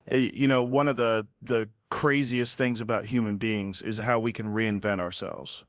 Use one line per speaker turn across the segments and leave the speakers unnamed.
One of the craziest things about human beings is how we can reinvent ourselves.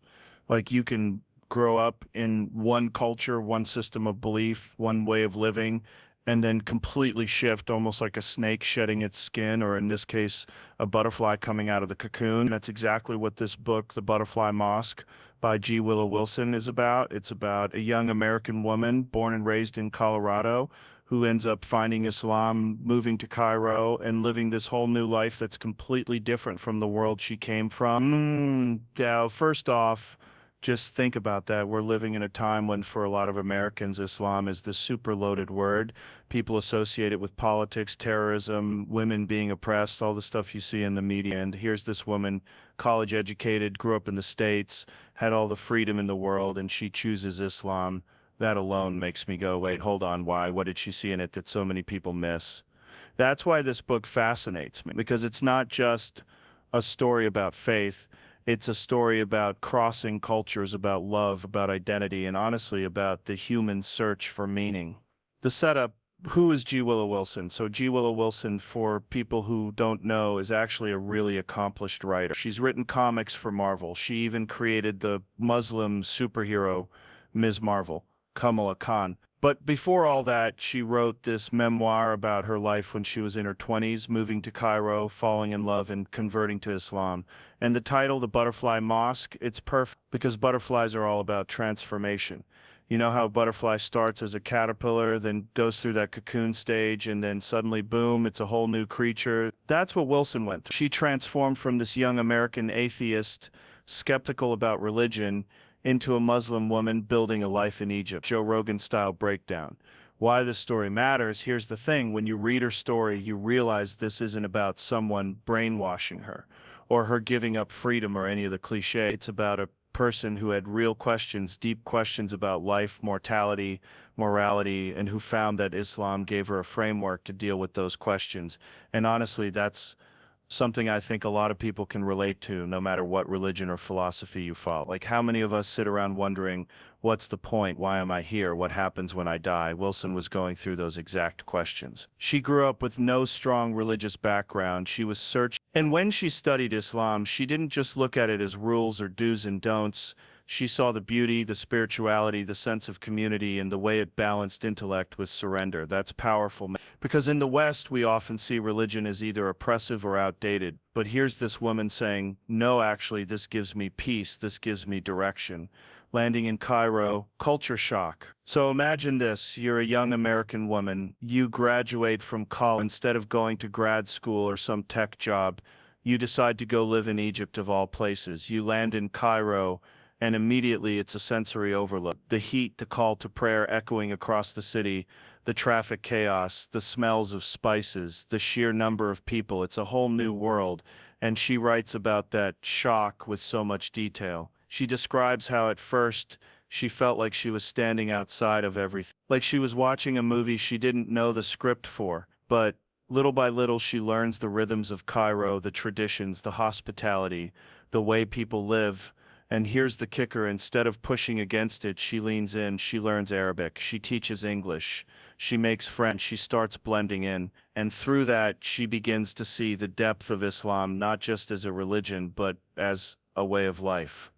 Like you can grow up in one culture, one system of belief, one way of living, and then completely shift, almost like a snake shedding its skin, or in this case, a butterfly coming out of the cocoon. That's exactly what this book, The Butterfly Mosque by Willow Wilson, is about. It's about a young American woman born and raised in Colorado who ends up finding Islam, moving to Cairo, and living this whole new life that's completely different from the world she came from. Now, first off, just think about that. We're living in a time when, for a lot of Americans, Islam is this super loaded word. People associate it with politics, terrorism, women being oppressed, all the stuff you see in the media. And here's this woman, college educated, grew up in the States, had all the freedom in the world, and she chooses Islam. That alone makes me go, wait, hold on, why? What did she see in it that so many people miss? That's why this book fascinates me, because it's not just a story about faith. It's a story about crossing cultures, about love, about identity, and honestly about the human search for meaning. The setup, who is Willow Wilson? So Willow Wilson, for people who don't know, is actually a really accomplished writer. She's written comics for Marvel. She even created the Muslim superhero Ms. Marvel, Kamala Khan. But before all that, she wrote this memoir about her life when she was in her 20s, moving to Cairo, falling in love, and converting to Islam. And the title, The Butterfly Mosque, it's perfect because butterflies are all about transformation. You know how a butterfly starts as a caterpillar, then goes through that cocoon stage, and then suddenly, boom, it's a whole new creature. That's what Wilson went through. She transformed from this young American atheist, skeptical about religion, into a Muslim woman building a life in Egypt. Joe Rogan style breakdown. Why this story matters, here's the thing. When you read her story, you realize this isn't about someone brainwashing her or her giving up freedom or any of the cliches. It's about a person who had real questions, deep questions about life, mortality, morality, and who found that Islam gave her a framework to deal with those questions. And honestly, that's something I think a lot of people can relate to, no matter what religion or philosophy you follow. Like, how many of us sit around wondering, what's the point? Why am I here? What happens when I die? Wilson was going through those exact questions. She grew up with no strong religious background. She was searching. And when she studied Islam, she didn't just look at it as rules or do's and don'ts. She saw the beauty, the spirituality, the sense of community, and the way it balanced intellect with surrender. That's powerful. Because in the West, we often see religion as either oppressive or outdated. But here's this woman saying, no, actually, this gives me peace. This gives me direction. Landing in Cairo, culture shock. So imagine this. You're a young American woman. You graduate from college. Instead of going to grad school or some tech job, you decide to go live in Egypt of all places. You land in Cairo, and immediately it's a sensory overload. The heat, the call to prayer echoing across the city, the traffic chaos, the smells of spices, the sheer number of people. It's a whole new world. And she writes about that shock with so much detail. She describes how at first she felt like she was standing outside of everything, like she was watching a movie she didn't know the script for. But little by little she learns the rhythms of Cairo, the traditions, the hospitality, the way people live. And here's the kicker, instead of pushing against it, she leans in, she learns Arabic, she teaches English, she makes friends, she starts blending in. And through that, she begins to see the depth of Islam, not just as a religion, but as a way of life.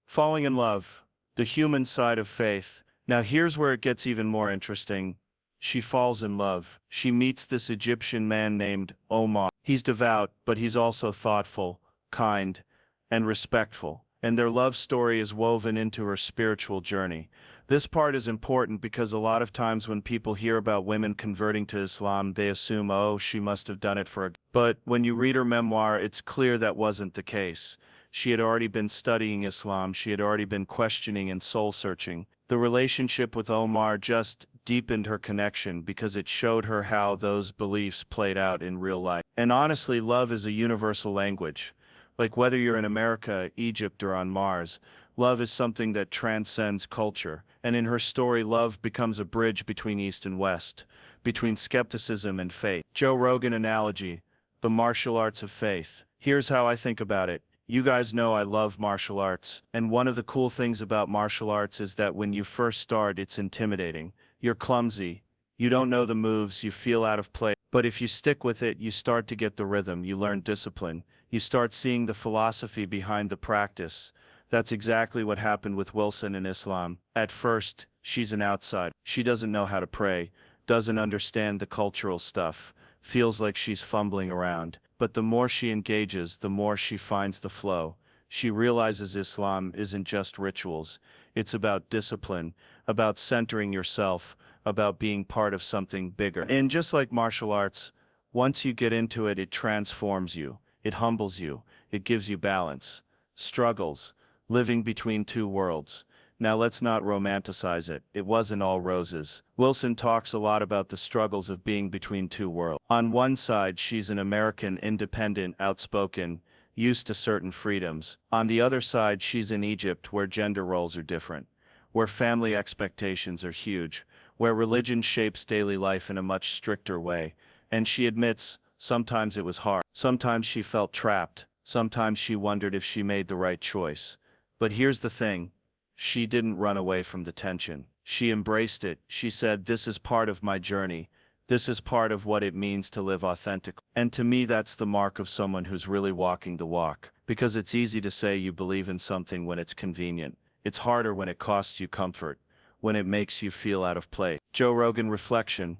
Falling in love, the human side of faith. Now here's where it gets even more interesting. She falls in love. She meets this Egyptian man named Omar. He's devout, but he's also thoughtful, kind, and respectful. And their love story is woven into her spiritual journey. This part is important because a lot of times when people hear about women converting to Islam, they assume, oh, she must have done it for a... But when you read her memoir, it's clear that wasn't the case. She had already been studying Islam, she had already been questioning and soul-searching. The relationship with Omar just deepened her connection because it showed her how those beliefs played out in real life. And honestly, love is a universal language. Like whether you're in America, Egypt, or on Mars, love is something that transcends culture. And in her story, love becomes a bridge between East and West, between skepticism and faith. Joe Rogan analogy, the martial arts of faith. Here's how I think about it. You guys know I love martial arts, and one of the cool things about martial arts is that when you first start, it's intimidating. You're clumsy. You don't know the moves, you feel out of place. But if you stick with it, you start to get the rhythm, you learn discipline, you start seeing the philosophy behind the practice. That's exactly what happened with Wilson in Islam. At first, she's an outsider. She doesn't know how to pray, doesn't understand the cultural stuff, feels like she's fumbling around. But the more she engages, the more she finds the flow. She realizes Islam isn't just rituals, it's about discipline, about centering yourself, about being part of something bigger. And just like martial arts, once you get into it, it transforms you, it humbles you, it gives you balance. Struggles, living between two worlds. Now let's not romanticize it, it wasn't all roses. Wilson talks a lot about the struggles of being between two worlds. On one side, she's an American, independent, outspoken, used to certain freedoms. On the other side, she's in Egypt, where gender roles are different, where family expectations are huge, where religion shapes daily life in a much stricter way. And she admits, sometimes it was hard. Sometimes she felt trapped. Sometimes she wondered if she made the right choice. But here's the thing. She didn't run away from the tension. She embraced it. She said, this is part of my journey. This is part of what it means to live authentically. And to me, that's the mark of someone who's really walking the walk. Because it's easy to say you believe in something when it's convenient. It's harder when it costs you comfort, when it makes you feel out of place. Joe Rogan reflection.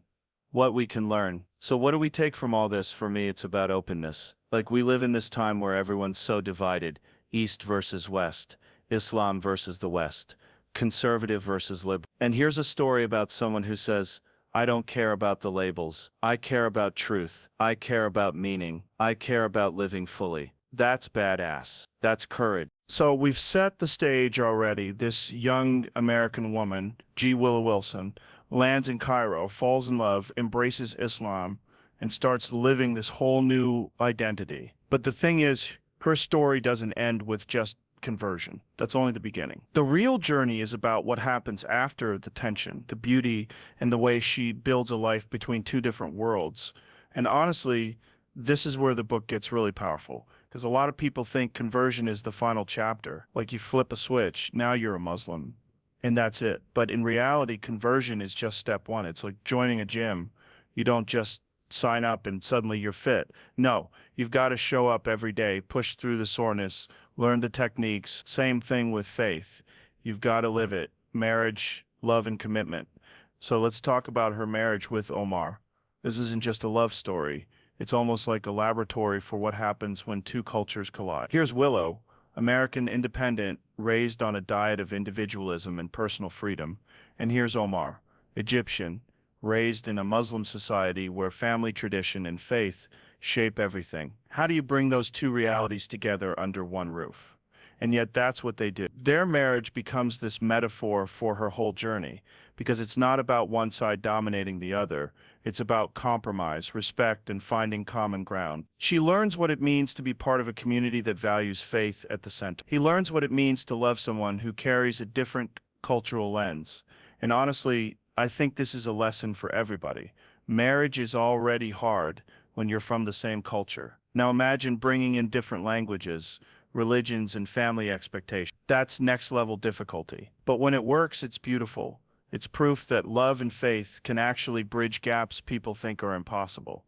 What we can learn. So what do we take from all this? For me, it's about openness. Like, we live in this time where everyone's so divided. East versus West. Islam versus the West. Conservative versus liberal. And here's a story about someone who says, I don't care about the labels. I care about truth. I care about meaning. I care about living fully. That's badass. That's courage. So we've set the stage already. This young American woman, Willow Wilson, lands in Cairo, falls in love, embraces Islam, and starts living this whole new identity. But the thing is, her story doesn't end with just conversion. That's only the beginning. The real journey is about what happens after the tension, the beauty, and the way she builds a life between two different worlds. And honestly, this is where the book gets really powerful. Because a lot of people think conversion is the final chapter. Like, you flip a switch, now you're a Muslim, and that's it. But in reality, conversion is just step one. It's like joining a gym. You don't just sign up and suddenly you're fit. No, you've got to show up every day, push through the soreness, learn the techniques. Same thing with faith. You've got to live it. Marriage, love, and commitment. So let's talk about her marriage with Omar. This isn't just a love story. It's almost like a laboratory for what happens when two cultures collide. Here's Willow, American independent, raised on a diet of individualism and personal freedom. And here's Omar, Egyptian, raised in a Muslim society where family tradition and faith shape everything. How do you bring those two realities together under one roof? And yet that's what they do. Their marriage becomes this metaphor for her whole journey, because it's not about one side dominating the other. It's about compromise, respect, and finding common ground. She learns what it means to be part of a community that values faith at the center. He learns what it means to love someone who carries a different cultural lens. And honestly, I think this is a lesson for everybody. Marriage is already hard when you're from the same culture. Now imagine bringing in different languages, religions, and family expectations. That's next level difficulty. But when it works, it's beautiful. It's proof that love and faith can actually bridge gaps people think are impossible.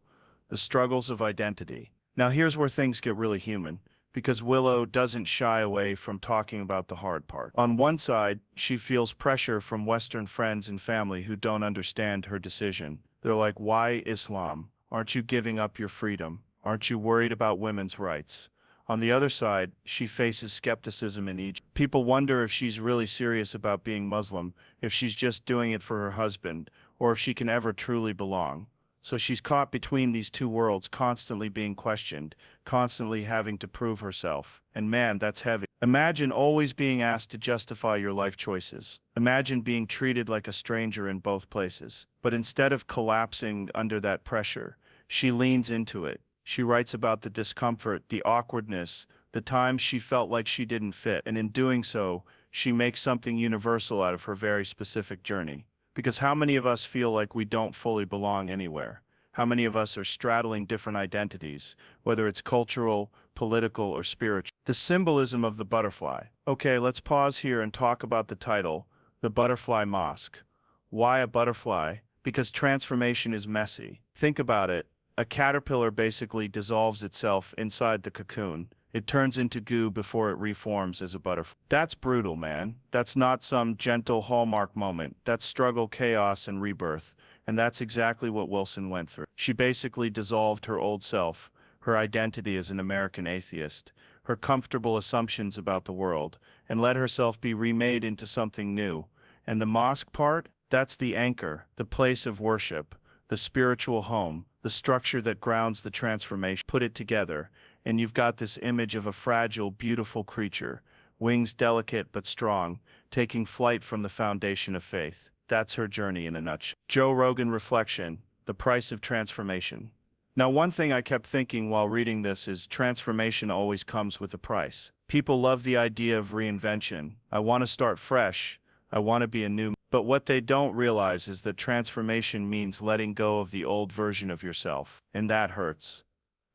The struggles of identity. Now here's where things get really human, because Willow doesn't shy away from talking about the hard part. On one side, she feels pressure from Western friends and family who don't understand her decision. They're like, why Islam? Aren't you giving up your freedom? Aren't you worried about women's rights? On the other side, she faces skepticism in Egypt. People wonder if she's really serious about being Muslim, if she's just doing it for her husband, or if she can ever truly belong. So she's caught between these two worlds, constantly being questioned, constantly having to prove herself. And man, that's heavy. Imagine always being asked to justify your life choices. Imagine being treated like a stranger in both places. But instead of collapsing under that pressure, she leans into it. She writes about the discomfort, the awkwardness, the times she felt like she didn't fit. And in doing so, she makes something universal out of her very specific journey. Because how many of us feel like we don't fully belong anywhere? How many of us are straddling different identities, whether it's cultural, political, or spiritual? The symbolism of the butterfly. Okay, let's pause here and talk about the title, The Butterfly Mosque. Why a butterfly? Because transformation is messy. Think about it. A caterpillar basically dissolves itself inside the cocoon. It turns into goo before it reforms as a butterfly. That's brutal, man. That's not some gentle hallmark moment. That's struggle, chaos, and rebirth. And that's exactly what Wilson went through. She basically dissolved her old self, her identity as an American atheist, her comfortable assumptions about the world, and let herself be remade into something new. And the mosque part? That's the anchor, the place of worship, the spiritual home, the structure that grounds the transformation. Put it together, and you've got this image of a fragile, beautiful creature, wings delicate but strong, taking flight from the foundation of faith. That's her journey in a nutshell. Joe Rogan reflection, the price of transformation. Now, one thing I kept thinking while reading this is transformation always comes with a price. People love the idea of reinvention. I want to start fresh. I want to be a new. But what they don't realize is that transformation means letting go of the old version of yourself. And that hurts.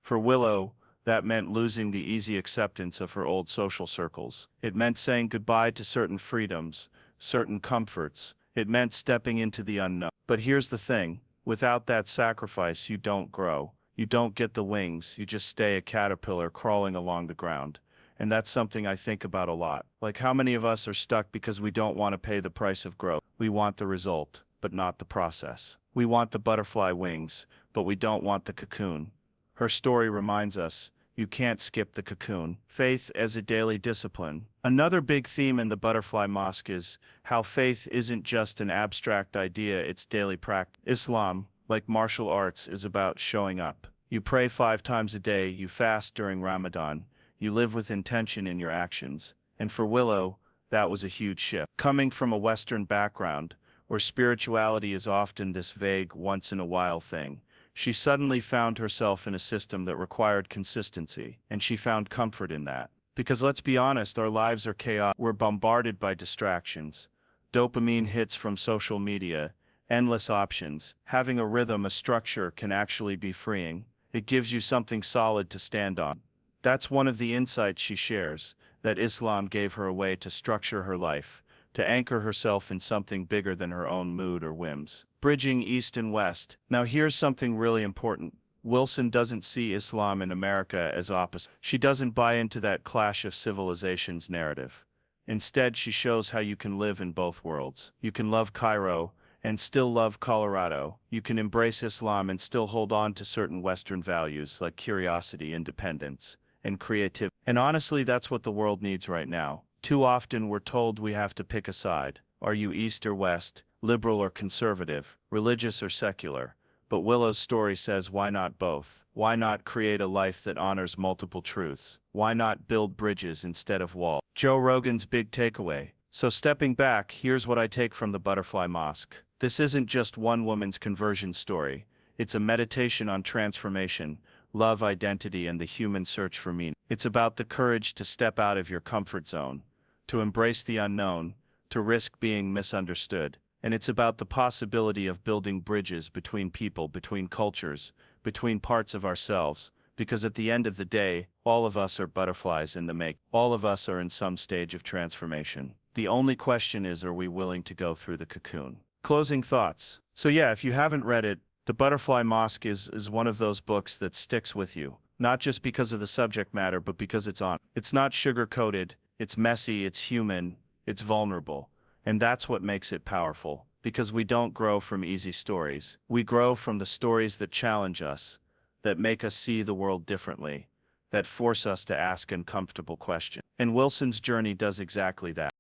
For Willow, that meant losing the easy acceptance of her old social circles. It meant saying goodbye to certain freedoms, certain comforts. It meant stepping into the unknown. But here's the thing. Without that sacrifice, you don't grow. You don't get the wings. You just stay a caterpillar crawling along the ground. And that's something I think about a lot. Like, how many of us are stuck because we don't want to pay the price of growth? We want the result, but not the process. We want the butterfly wings, but we don't want the cocoon. Her story reminds us, you can't skip the cocoon. Faith as a daily discipline. Another big theme in the Butterfly Mosque is how faith isn't just an abstract idea, it's daily practice. Islam, like martial arts, is about showing up. You pray 5 times a day, you fast during Ramadan, you live with intention in your actions. And for Willow, that was a huge shift. Coming from a Western background, where spirituality is often this vague, once-in-a-while thing, she suddenly found herself in a system that required consistency, and she found comfort in that. Because let's be honest, our lives are chaotic. We're bombarded by distractions, dopamine hits from social media, endless options. Having a rhythm, a structure can actually be freeing. It gives you something solid to stand on. That's one of the insights she shares, that Islam gave her a way to structure her life, to anchor herself in something bigger than her own mood or whims. Bridging East and West. Now here's something really important. Wilson doesn't see Islam in America as opposite. She doesn't buy into that clash of civilizations narrative. Instead, she shows how you can live in both worlds. You can love Cairo and still love Colorado. You can embrace Islam and still hold on to certain Western values like curiosity, independence, and creativity. And honestly, that's what the world needs right now. Too often we're told we have to pick a side. Are you East or West, liberal or conservative, religious or secular? But Willow's story says, why not both? Why not create a life that honors multiple truths? Why not build bridges instead of walls? Joe Rogan's big takeaway. So stepping back, here's what I take from the Butterfly Mosque. This isn't just one woman's conversion story. It's a meditation on transformation, love, identity, and the human search for meaning. It's about the courage to step out of your comfort zone, to embrace the unknown, to risk being misunderstood. And it's about the possibility of building bridges between people, between cultures, between parts of ourselves, because at the end of the day, all of us are butterflies in the make. All of us are in some stage of transformation. The only question is, are we willing to go through the cocoon? Closing thoughts. So yeah, if you haven't read it, The Butterfly Mosque is one of those books that sticks with you, not just because of the subject matter, but because it's on. It's not sugar-coated, it's messy, it's human, it's vulnerable. And that's what makes it powerful, because we don't grow from easy stories. We grow from the stories that challenge us, that make us see the world differently, that force us to ask uncomfortable questions. And Wilson's journey does exactly that.